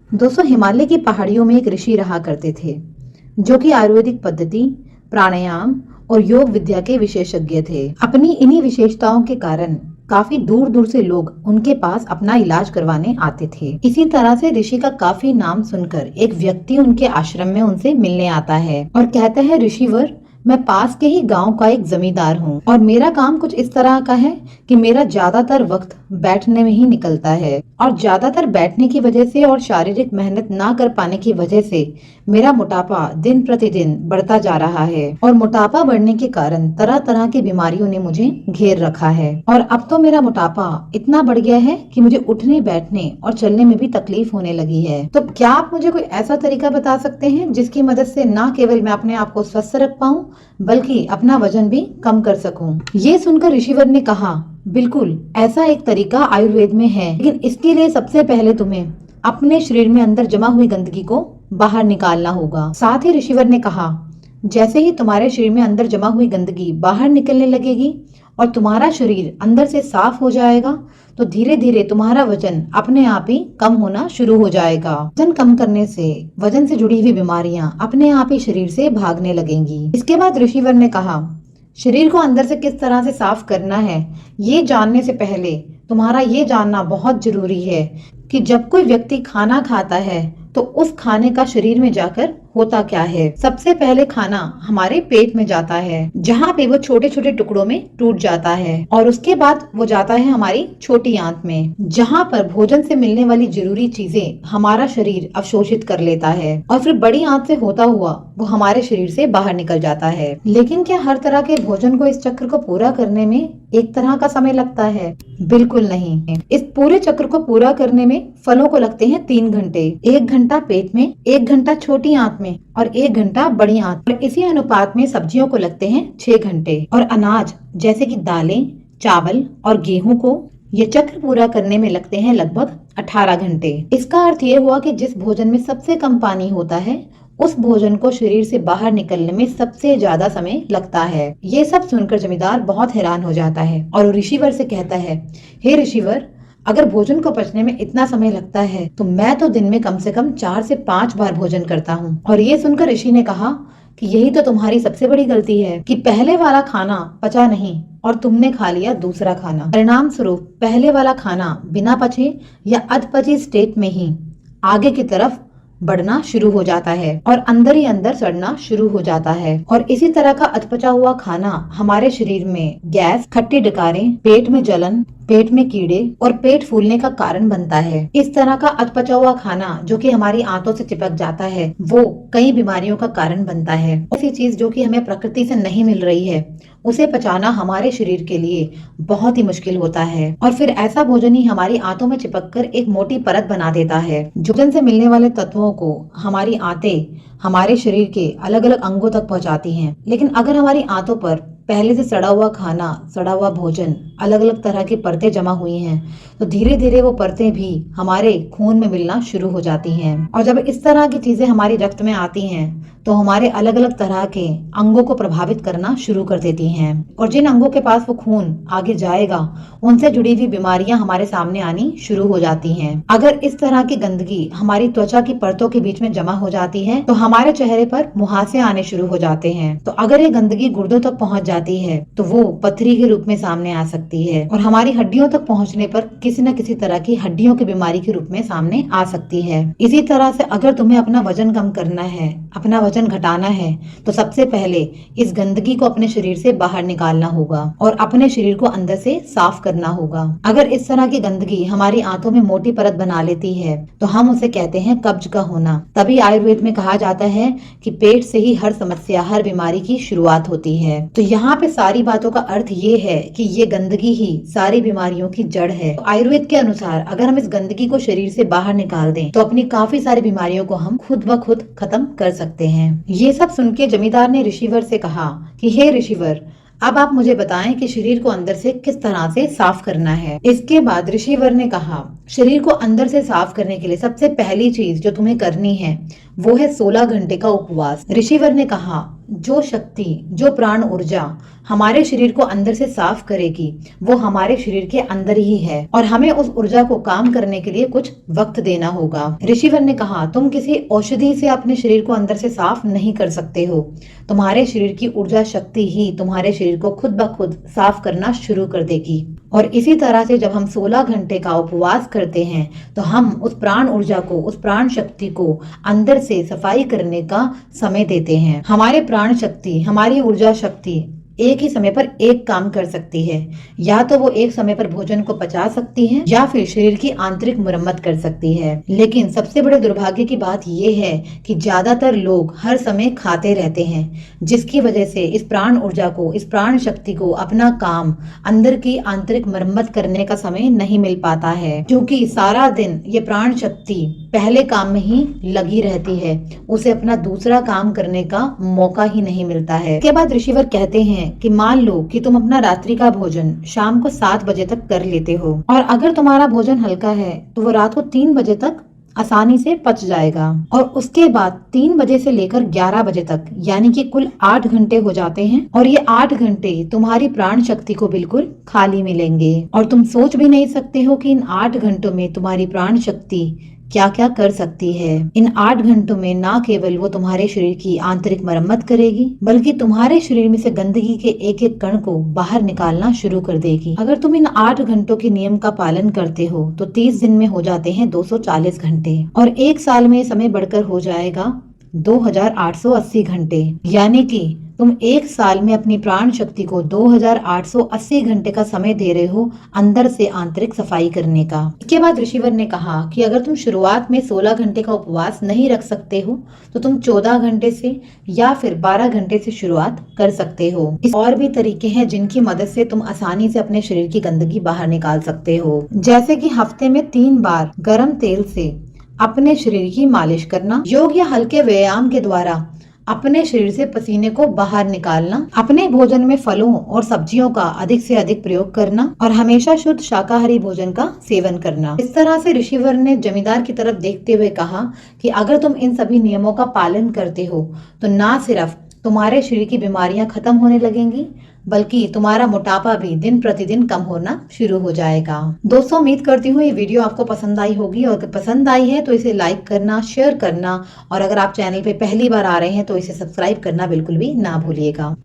दोस्तों, हिमालय की पहाड़ियों में एक ऋषि रहा करते थे जो कि आयुर्वेदिक पद्धति, प्राणायाम और योग विद्या के विशेषज्ञ थे। अपनी इन्हीं विशेषताओं के कारण काफी दूर दूर से लोग उनके पास अपना इलाज करवाने आते थे। इसी तरह से ऋषि का काफी नाम सुनकर एक व्यक्ति उनके आश्रम में उनसे मिलने आता है और कहता है, ऋषिवर, मैं पास के ही गांव का एक जमींदार हूँ और मेरा काम कुछ इस तरह का है कि मेरा ज्यादातर वक्त बैठने में ही निकलता है और ज्यादातर बैठने की वजह से और शारीरिक मेहनत ना कर पाने की वजह से मेरा मोटापा दिन प्रतिदिन बढ़ता जा रहा है और मोटापा बढ़ने के कारण तरह तरह की बीमारियों ने मुझे घेर रखा है और अब तो मेरा मोटापा इतना बढ़ गया है कि मुझे उठने, बैठने और चलने में भी तकलीफ होने लगी है। तो क्या आप मुझे कोई ऐसा तरीका बता सकते हैं जिसकी मदद से न केवल मैं अपने आप को स्वस्थ रख पाऊं बल्कि अपना वजन भी कम कर सकूं। ये सुनकर ऋषिवर ने कहा, बिल्कुल ऐसा एक तरीका आयुर्वेद में है, लेकिन इसके लिए सबसे पहले तुम्हें अपने शरीर में अंदर जमा हुई गंदगी को बाहर निकालना होगा। साथ ही ऋषिवर ने कहा, जैसे ही तुम्हारे शरीर में अंदर जमा हुई गंदगी बाहर निकलने लगेगी और तुम्हारा शरीर अंदर से साफ हो जाएगा तो धीरे धीरे तुम्हारा वजन अपने आप ही कम होना शुरू हो जाएगा। वजन कम करने से वजन से जुड़ी हुई बीमारियां अपने आप ही शरीर से भागने लगेंगी। इसके बाद ऋषिवर ने कहा, शरीर को अंदर से किस तरह से साफ करना है ये जानने से पहले तुम्हारा ये जानना बहुत जरूरी है कि जब कोई व्यक्ति खाना खाता है तो उस खाने का शरीर में जाकर होता क्या है। सबसे पहले खाना हमारे पेट में जाता है जहाँ पे वो छोटे छोटे टुकड़ों में टूट जाता है और उसके बाद वो जाता है हमारी छोटी आंत में जहाँ पर भोजन से मिलने वाली जरूरी चीजें हमारा शरीर अवशोषित कर लेता है और फिर बड़ी आंत से होता हुआ वो हमारे शरीर से बाहर निकल जाता है। लेकिन क्या हर तरह के भोजन को इस चक्र को पूरा करने में एक तरह का समय लगता है? बिल्कुल नहीं। इस पूरे चक्र को पूरा करने में फलों को लगते हैं 3 घंटे, 1 घंटा पेट में, 1 घंटा छोटी आंत में और 1 घंटा बड़ी आंत। और इसी अनुपात में सब्जियों को लगते हैं 6 घंटे और अनाज जैसे कि दालें, चावल और गेहूं को ये चक्र पूरा करने में लगते हैं लगभग 18 घंटे। इसका अर्थ ये हुआ कि जिस भोजन में सबसे कम पानी होता है उस भोजन को शरीर से बाहर निकलने में सबसे ज्यादा समय लगता है। ये सब सुनकर जमींदार बहुत हैरान हो जाता है और ऋषिवर से कहता है, हे ऋषिवर, अगर भोजन को पचने में इतना समय लगता है तो मैं तो दिन में कम से कम 4 से 5 बार भोजन करता हूँ। और ये सुनकर ऋषि ने कहा कि यही तो तुम्हारी सबसे बड़ी गलती है कि पहले वाला खाना पचा नहीं और तुमने खा लिया दूसरा खाना। परिणाम स्वरूप पहले वाला खाना बिना पचे या अधपची स्टेट में ही आगे की तरफ बढ़ना शुरू हो जाता है और अंदर ही अंदर सड़ना शुरू हो जाता है और इसी तरह का अधपचा हुआ खाना हमारे शरीर में गैस, खट्टी डकारें, पेट में जलन, पेट में कीड़े और पेट फूलने का कारण बनता है। इस तरह का अधपचा हुआ खाना जो कि हमारी आंतों से चिपक जाता है वो कई बीमारियों का कारण बनता है। ऐसी चीज जो कि हमें प्रकृति से नहीं मिल रही है उसे पचाना हमारे शरीर के लिए बहुत ही मुश्किल होता है और फिर ऐसा भोजन ही हमारी आंतों में चिपककर एक मोटी परत बना देता है। भोजन से मिलने वाले तत्वों को हमारी आंतें हमारे शरीर के अलग अलग अंगों तक पहुंचाती हैं। लेकिन अगर हमारी आंतों पर पहले से सड़ा हुआ खाना, सड़ा हुआ भोजन, अलग अलग तरह की परतें जमा हुई हैं तो धीरे धीरे वो परतें भी हमारे खून में मिलना शुरू हो जाती हैं और जब इस तरह की चीजें हमारी रक्त में आती हैं तो हमारे अलग अलग तरह के अंगों को प्रभावित करना शुरू कर देती हैं और जिन अंगों के पास वो खून आगे जाएगा उनसे जुड़ी हुई बीमारियां हमारे सामने आनी शुरू हो जाती हैं। अगर इस तरह की गंदगी हमारी त्वचा की परतों के बीच में जमा हो जाती है तो हमारे चेहरे पर मुहासे आने शुरू हो जाते हैं। तो अगर ये गंदगी गुर्दों तक पहुंच जाती है तो वो पथरी के रूप में सामने आ सकती है और हमारी हड्डियों तक पहुंचने पर किसी न किसी तरह की हड्डियों की बीमारी के रूप में सामने आ सकती है। इसी तरह से अगर तुम्हें अपना वजन कम करना है, अपना वजन घटाना है तो सबसे पहले इस गंदगी को अपने शरीर से बाहर निकालना होगा और अपने शरीर को अंदर से साफ करना होगा। अगर इस तरह की गंदगी हमारी आंतों में मोटी परत बना लेती है तो हम उसे कहते हैं कब्ज का होना। तभी आयुर्वेद में कहा जाता है कि पेट से ही हर समस्या, हर बीमारी की शुरुआत होती है। तो यहाँ पे सारी बातों का अर्थ ये है कि ये गंदगी ही सारी बीमारियों की जड़ है। तो आयुर्वेद के अनुसार अगर हम इस गंदगी को शरीर से बाहर निकाल दें तो अपनी काफी सारी बीमारियों को हम खुद ब खुद खत्म कर सकते हैं। ये सब सुन के जमींदार ने ऋषिवर से कहा कि हे ऋषिवर, अब आप मुझे बताएं कि शरीर को अंदर से किस तरह से साफ करना है। इसके बाद ऋषिवर ने कहा, शरीर को अंदर से साफ करने के लिए सबसे पहली चीज जो तुम्हें करनी है वो है 16 घंटे का उपवास। ऋषिवर ने कहा, जो शक्ति, जो प्राण ऊर्जा हमारे शरीर को अंदर से साफ करेगी, वो हमारे शरीर के अंदर ही है और हमें उस ऊर्जा को काम करने के लिए कुछ वक्त देना होगा। ऋषिवर ने कहा, तुम किसी औषधि से अपने शरीर को अंदर से साफ नहीं कर सकते हो। तुम्हारे शरीर की ऊर्जा शक्ति ही तुम्हारे शरीर को खुद ब खुद साफ करना शुरू कर देगी। और इसी तरह से जब हम 16 घंटे का उपवास करते हैं तो हम उस प्राण ऊर्जा को, उस प्राण शक्ति को अंदर से सफाई करने का समय देते हैं। हमारे प्राण शक्ति, हमारी ऊर्जा शक्ति एक ही समय पर एक काम कर सकती है। या तो वो एक समय पर भोजन को पचा सकती है या फिर शरीर की आंतरिक मरम्मत कर सकती है। लेकिन सबसे बड़े दुर्भाग्य की बात ये है कि ज्यादातर लोग हर समय खाते रहते हैं, जिसकी वजह से इस प्राण ऊर्जा को, इस प्राण शक्ति को अपना काम, अंदर की आंतरिक मरम्मत करने का समय नहीं मिल पाता है, क्योंकि सारा दिन ये प्राण शक्ति पहले काम में ही लगी रहती है, उसे अपना दूसरा काम करने का मौका ही नहीं मिलता है। इसके बाद ऋषिवर कहते हैं कि मान लो कि तुम अपना रात्रि का भोजन शाम को 7 बजे तक कर लेते हो और अगर तुम्हारा भोजन हल्का है तो वो रात को 3 बजे तक आसानी से पच जाएगा और उसके बाद 3 बजे से लेकर 11 बजे तक यानी कि कुल 8 घंटे हो जाते हैं और ये 8 घंटे तुम्हारी प्राण शक्ति को बिल्कुल खाली मिलेंगे और तुम सोच भी नहीं सकते हो कि इन 8 घंटों में तुम्हारी प्राण शक्ति क्या क्या कर सकती है। इन 8 घंटों में ना केवल वो तुम्हारे शरीर की आंतरिक मरम्मत करेगी बल्कि तुम्हारे शरीर में से गंदगी के एक एक कण को बाहर निकालना शुरू कर देगी। अगर तुम इन 8 घंटों के नियम का पालन करते हो तो 30 दिन में हो जाते हैं 240 घंटे और एक साल में समय बढ़कर हो जाएगा 2880 घंटे, यानी कि तुम एक साल में अपनी प्राण शक्ति को 2880 घंटे का समय दे रहे हो अंदर से आंतरिक सफाई करने का। इसके बाद ऋषिवर ने कहा कि अगर तुम शुरुआत में 16 घंटे का उपवास नहीं रख सकते हो तो तुम 14 घंटे से या फिर 12 घंटे से शुरुआत कर सकते हो। और भी तरीके हैं जिनकी मदद से तुम आसानी से अपने शरीर की गंदगी बाहर निकाल सकते हो, जैसे कि हफ्ते में 3 बार गर्म तेल से अपने शरीर की मालिश करना, योग या हल्के व्यायाम के द्वारा अपने शरीर से पसीने को बाहर निकालना, अपने भोजन में फलों और सब्जियों का अधिक से अधिक प्रयोग करना और हमेशा शुद्ध शाकाहारी भोजन का सेवन करना। इस तरह से ऋषिवर ने जमींदार की तरफ देखते हुए कहा कि अगर तुम इन सभी नियमों का पालन करते हो तो ना सिर्फ तुम्हारे शरीर की बीमारियां खत्म होने लगेंगी बल्कि तुम्हारा मोटापा भी दिन प्रतिदिन कम होना शुरू हो जाएगा। दोस्तों, उम्मीद करती हूँ ये वीडियो आपको पसंद आई होगी और अगर पसंद आई है तो इसे लाइक करना, शेयर करना और अगर आप चैनल पे पहली बार आ रहे हैं तो इसे सब्सक्राइब करना बिल्कुल भी ना भूलिएगा।